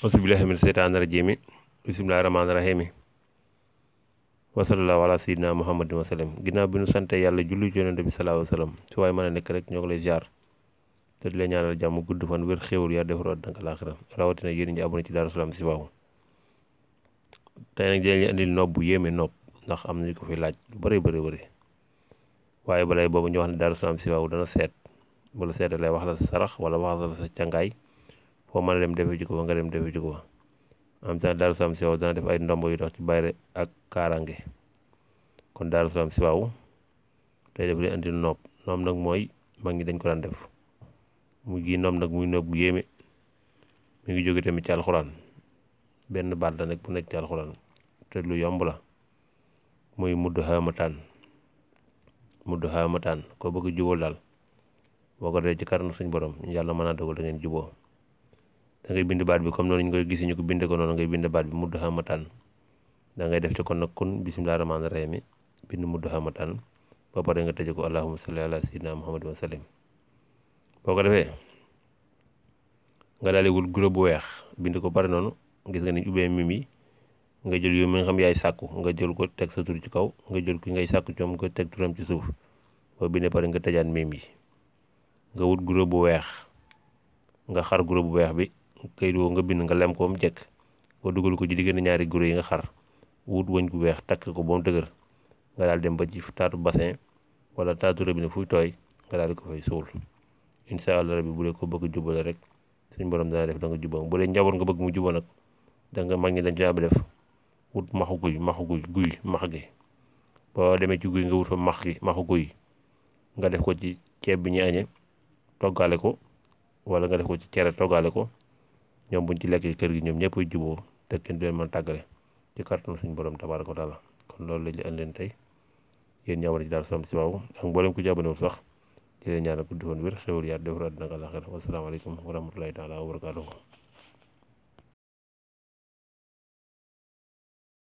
auzubillahi mina seytaani rajiim bismillahi rahmaani rahiim wa sallallahu ala sayyidina muhammadin wa sallam. Ginnaaw bi nu sante yàlla julli ci yonent bi sallallahu alayhi wa sallam su waaye mën a nekk rek ñoo ngi lay ziar te di lay ñaanal jàmm gudd fan wér xéewal yaa defaru àddina ak laaxira rawatina yéen ñi abonné ci Daaru Salaam si waaw tey nag dinañ andil nopp bu yéeme nopp ndax am nañu ko fi laaj lu bëri waaye balay boobu ñu wax ne Daaru Salaam si waaw dana seet wala seetalee wax la sa sarax wala wax la sa càngaay foo mën a dem defe ji ko nga dem defe ji ko am tamit Daaru Salaam si waaw dana def ay ndombo yu dox ci bayre ak kaaraange. kon Daaru Salaam si waaw tey def li andi nopp nag mooy mag ñi dañ ko daan def mu gi nopp nag muy nopp bu yéeme mi ngi jóge tamit ci alxuraan benn baat la nekk bu nekk ci alxuraan te lu yomb la muy mudd xaamataan koo bëgg jubóol daal boo ko dee ci karnu suñ borom yàlla mën a dogal da ngeen juboo da ngay bind baat bi comme noonu ñu koy gis ñu ko binde ko noonu ngay bind baat bi mudd xaamataan da ngay def ci kon nag kun bismillahi rahmaani rahim bind mudd xaamataan ba pare nga tëje ko allahumma salli ala sayyidina muhammad wa sallim. boo ko defee nga daal di wut guro bu weex bind ko pare noonu gis nga ni ubbee mim yi nga jël yow mi nga xam yaay sàkku nga jël ko teg sa tur ci kaw nga jël ki ngay sàkku coom nga teg turam ci suuf boo bindee pare nga tëjaat mim yi nga wut guro bu weex nga xar guro bu weex bi kayit woo nga bind nga lem ko mu jekk boo dugal ko ci diggante ñaari guro yi nga xar wut wëñ gu weex takk ko ba mu dëgër nga daal dem ba ci taatu bassin wala taatu robinet fuy tooy nga daal di ko fay suul incha allah rabbi bu dee ko bëgg jubale rek suñ borom dana def da nga juboo bu dee njaboot nga bëgg mu juboo nag da nga mag ñi dañ ci def wut max gi boo demee ci guy nga wut fa maxu guy nga def ko ci ceeb bi ñu añee toggaale ko wala nga def ko ci cere toggaale ko ñoom buñ ci lekk ci kër gi ñoom ñëpp ay juboo te kenn du leen mën tàggale ci kàttanu suñu borom tabaaraka wa taala. kon loolu lañ leen leen tey yéen ñi abonné ci Daaru Salaam si waaw ak mboolem ku ci abonné wul sax di leen ñaanal gudd fan wér xéwal yaa defar àddina ak àllaaxira wasalaamaaleykum wa rahmatulahi taala wa barakaatuhu.